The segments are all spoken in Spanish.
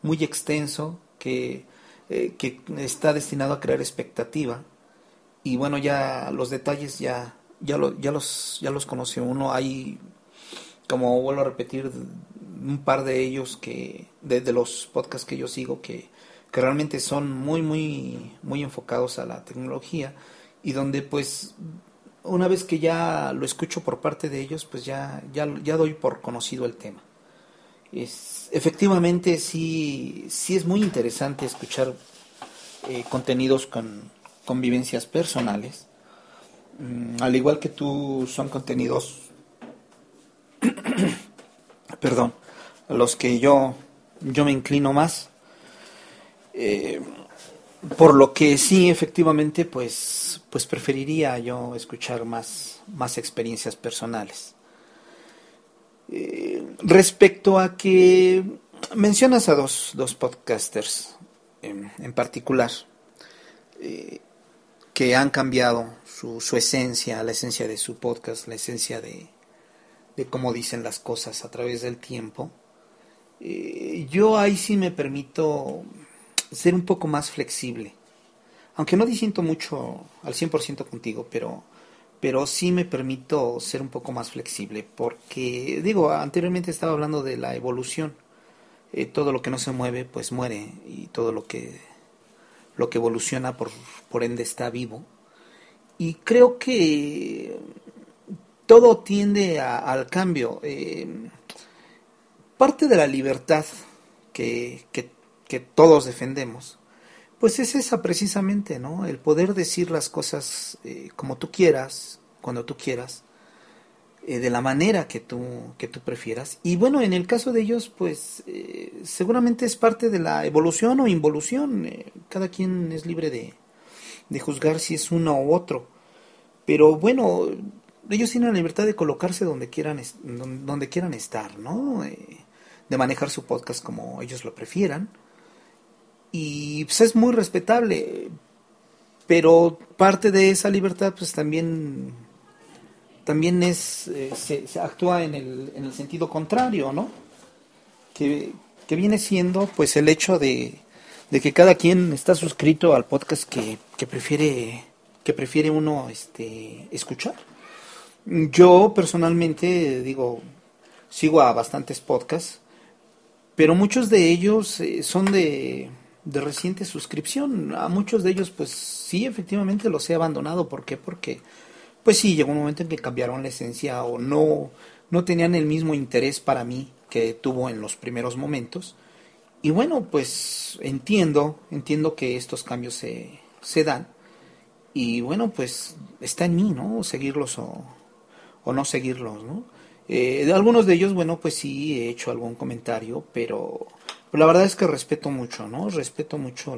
muy extenso que está destinado a crear expectativa. Y bueno, ya los detalles ya los conoce uno. Hay, como vuelvo a repetir, un par de ellos de los podcasts que yo sigo que realmente son muy enfocados a la tecnología, y donde pues una vez que ya lo escucho por parte de ellos, pues ya doy por conocido el tema. Efectivamente sí es muy interesante escuchar contenidos con vivencias personales. Al igual que tú, son contenidos, perdón, a los que yo me inclino más. Eh, por lo que sí, efectivamente, pues preferiría yo escuchar más experiencias personales. Respecto a que mencionas a dos podcasters en particular, eh, que han cambiado su esencia, la esencia de su podcast, la esencia de cómo dicen las cosas a través del tiempo. Yo ahí sí me permito ser un poco más flexible. Aunque no disiento mucho al 100% contigo, pero sí me permito ser un poco más flexible. Porque, digo, anteriormente estaba hablando de la evolución. Todo lo que no se mueve, pues muere. Y todo lo que evoluciona, por ende, está vivo. Y creo que todo tiende al cambio. Parte de la libertad que todos defendemos, pues es esa precisamente, ¿no? El poder decir las cosas como tú quieras, cuando tú quieras, de la manera que tú prefieras. Y bueno, en el caso de ellos, pues seguramente es parte de la evolución o involución. Cada quien es libre de juzgar si es uno u otro. Pero bueno, ellos tienen la libertad de colocarse donde quieran estar, ¿no? De manejar su podcast como ellos lo prefieran. Y pues es muy respetable, pero parte de esa libertad pues también se actúa en el sentido contrario, ¿no? Que, que viene siendo pues el hecho de que cada quien está suscrito al podcast que prefiere uno escuchar. Yo personalmente digo, sigo a bastantes podcasts, pero muchos de ellos son de reciente suscripción. A muchos de ellos pues sí, efectivamente los he abandonado. ¿Por qué? Porque pues sí, llegó un momento en que cambiaron la esencia o no tenían el mismo interés para mí que tuvo en los primeros momentos. Y bueno, pues entiendo que estos cambios se dan. Y bueno, pues está en mí, ¿no? Seguirlos o no seguirlos, ¿no? De algunos de ellos, bueno, pues sí he hecho algún comentario, pero la verdad es que respeto mucho, ¿no? Respeto mucho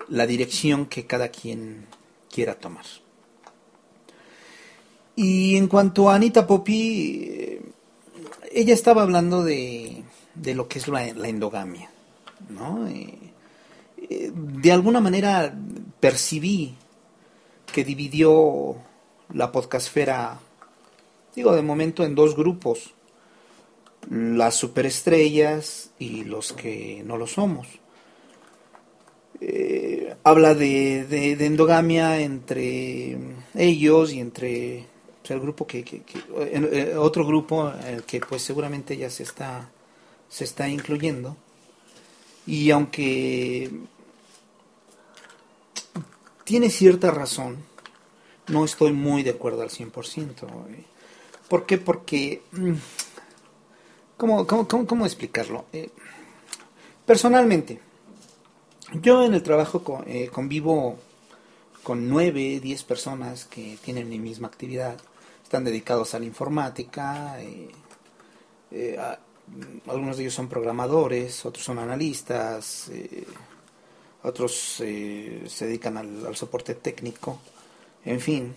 la dirección que cada quien quiera tomar. Y en cuanto a Anita Poppy, ella estaba hablando de lo que es la endogamia, ¿no? De alguna manera percibí que dividió la podcastfera, digo, de momento en dos grupos: las superestrellas y los que no lo somos. Habla de endogamia entre ellos y entre pues, el grupo otro grupo en el que pues seguramente ella se está incluyendo. Y aunque tiene cierta razón, no estoy muy de acuerdo al 100%. ¿Por qué? Porque ¿cómo explicarlo? Personalmente, yo en el trabajo convivo con 9, 10 personas que tienen mi misma actividad. Están dedicados a la informática. Eh, a- Algunos de ellos son programadores, otros son analistas, otros se dedican al soporte técnico, en fin.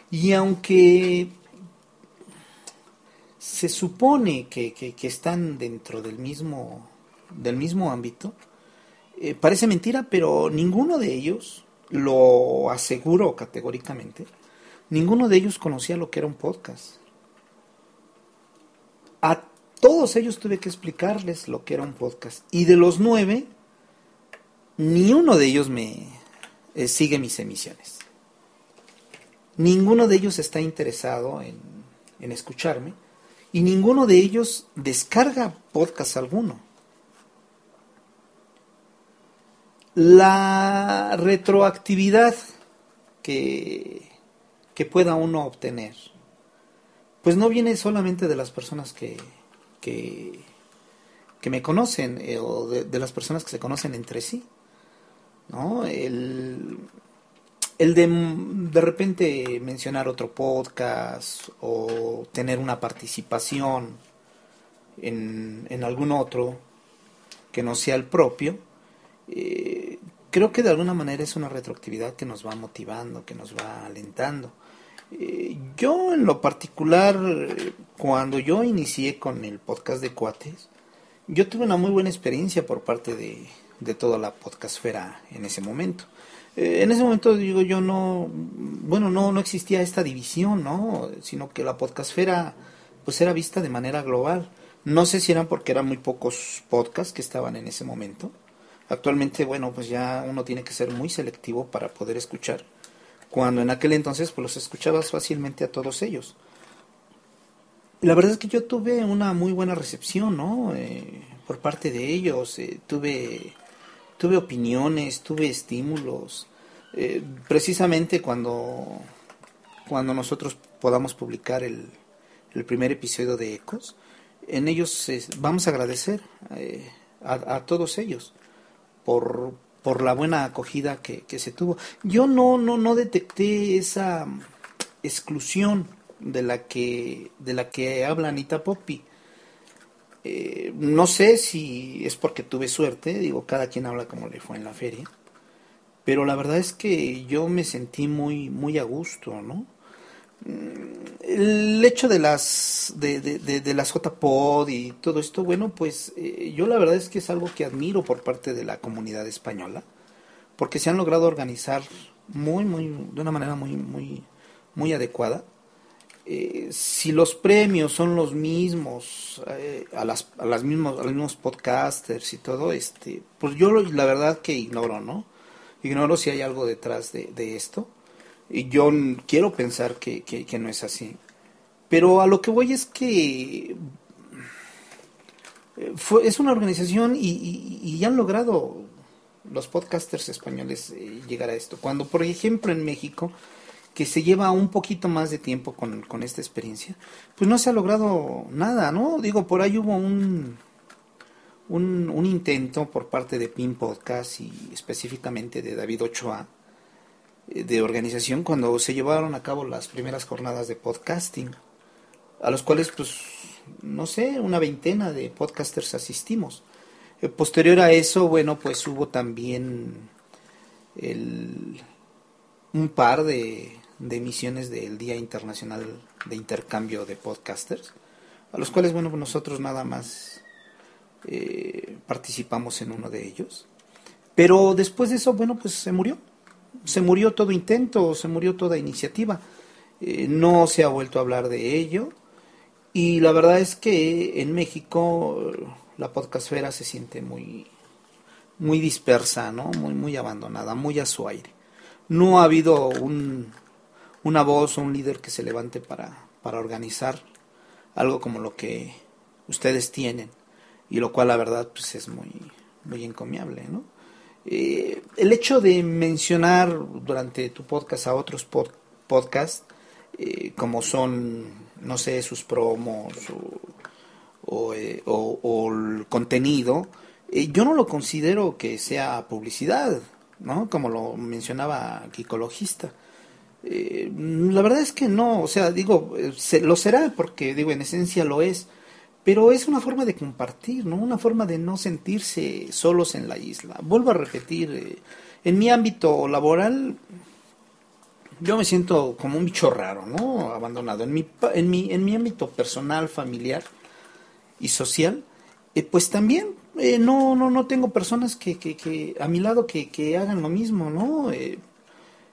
Y aunque se supone que están dentro del mismo ámbito, parece mentira, pero ninguno de ellos, lo aseguro categóricamente, ninguno de ellos conocía lo que era un podcast. A todos ellos tuve que explicarles lo que era un podcast. Y de los 9, ni uno de ellos sigue mis emisiones. Ninguno de ellos está interesado en escucharme. Y ninguno de ellos descarga podcast alguno. La retroactividad que pueda uno obtener, pues no viene solamente de las personas que me conocen, o de las personas que se conocen entre sí, ¿no? El de repente mencionar otro podcast o tener una participación en algún otro que no sea el propio, creo que de alguna manera es una retroactividad que nos va motivando, que nos va alentando. Yo en lo particular, cuando yo inicié con el podcast de Cuates, yo tuve una muy buena experiencia por parte de toda la podcastfera en ese momento. En ese momento, digo yo, no existía esta división, ¿no? Sino que la podcastfera pues era vista de manera global. No sé si eran porque eran muy pocos podcasts que estaban en ese momento. Actualmente, bueno, pues ya uno tiene que ser muy selectivo para poder escuchar, cuando en aquel entonces pues los escuchabas fácilmente a todos ellos. La verdad es que yo tuve una muy buena recepción, ¿no? Por parte de ellos, tuve opiniones, tuve estímulos. Precisamente cuando nosotros podamos publicar el primer episodio de Ecos, en ellos vamos a agradecer a todos ellos por la buena acogida que se tuvo. Yo no detecté esa exclusión de la que habla Anita Poppy. No sé si es porque tuve suerte, digo, cada quien habla como le fue en la feria, pero la verdad es que yo me sentí muy a gusto, ¿no? El hecho de las JPod y todo esto, bueno, pues yo la verdad es que es algo que admiro por parte de la comunidad española, porque se han logrado organizar de una manera muy adecuada. Si los premios son los mismos, a los mismos podcasters y todo, pues yo la verdad que ignoro, ¿no? Ignoro si hay algo detrás de esto. Y yo quiero pensar que no es así. Pero a lo que voy es que es una organización y han logrado los podcasters españoles llegar a esto. Cuando, por ejemplo, en México, que se lleva un poquito más de tiempo con esta experiencia, pues no se ha logrado nada, ¿no? Digo, por ahí hubo un intento por parte de PIN Podcast y específicamente de David Ochoa, de organización, cuando se llevaron a cabo las primeras jornadas de podcasting, a los cuales, pues, no sé, una veintena de podcasters asistimos. Posterior a eso, bueno, pues hubo también un par de emisiones del Día Internacional de Intercambio de Podcasters, a los cuales, bueno, nosotros nada más participamos en uno de ellos. Pero después de eso, bueno, pues se murió todo intento, se murió toda iniciativa. No se ha vuelto a hablar de ello. Y la verdad es que en México la podcastfera se siente muy dispersa, ¿no? Muy abandonada, muy a su aire. No ha habido una voz o un líder que se levante para organizar algo como lo que ustedes tienen, y lo cual la verdad pues es muy encomiable, ¿no? El hecho de mencionar durante tu podcast a otros podcasts, como son, no sé, sus promos o el contenido, yo no lo considero que sea publicidad, ¿no? Como lo mencionaba Gicologista. La verdad es que no, o sea, digo, lo será porque, digo, en esencia lo es, pero es una forma de compartir, ¿no? Una forma de no sentirse solos en la isla. Vuelvo a repetir, en mi ámbito laboral, yo me siento como un bicho raro, ¿no? Abandonado. En mi ámbito personal, familiar y social, pues también no tengo personas que a mi lado que hagan lo mismo, ¿no?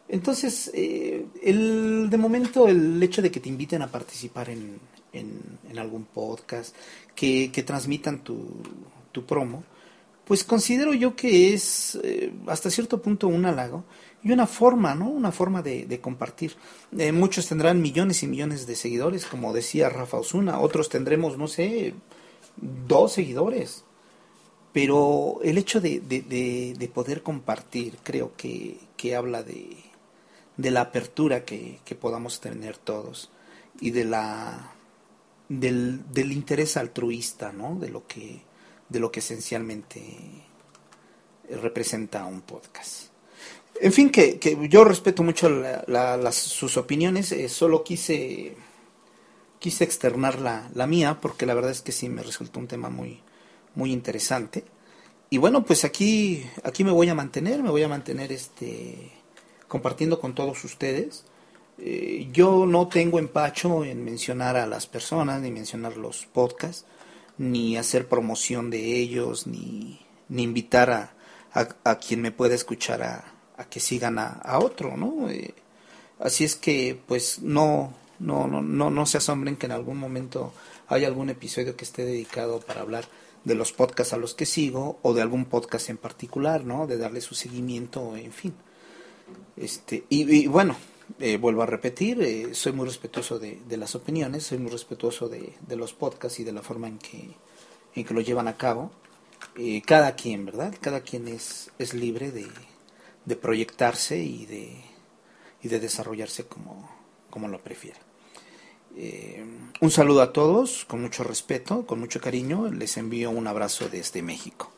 Entonces, de momento, el hecho de que te inviten a participar en algún podcast, que transmitan tu promo, pues considero yo que es hasta cierto punto un halago y una forma, ¿no? Una forma de compartir. Muchos tendrán millones y millones de seguidores, como decía Rafa Osuna, otros tendremos, no sé, 2 seguidores. Pero el hecho de poder compartir creo que habla de la apertura que podamos tener todos y del interés altruista, ¿no? De lo que esencialmente representa un podcast. En fin, que yo respeto mucho sus opiniones, solo quise externar la mía, porque la verdad es que sí me resultó un tema muy, muy interesante. Y bueno, pues aquí me voy a mantener, compartiendo con todos ustedes. Yo no tengo empacho en mencionar a las personas, ni mencionar los podcasts, ni hacer promoción de ellos, ni invitar a quien me pueda escuchar a que sigan a otro, ¿no? Así es que, pues, no se asombren que en algún momento haya algún episodio que esté dedicado para hablar de los podcasts a los que sigo, o de algún podcast en particular, ¿no? De darle su seguimiento, en fin. Y bueno, vuelvo a repetir, soy muy respetuoso de las opiniones, soy muy respetuoso de los podcasts y de la forma en que lo llevan a cabo. Cada quien, ¿verdad? Cada quien es libre de proyectarse y de desarrollarse como lo prefiera. Un saludo a todos, con mucho respeto, con mucho cariño. Les envío un abrazo desde México.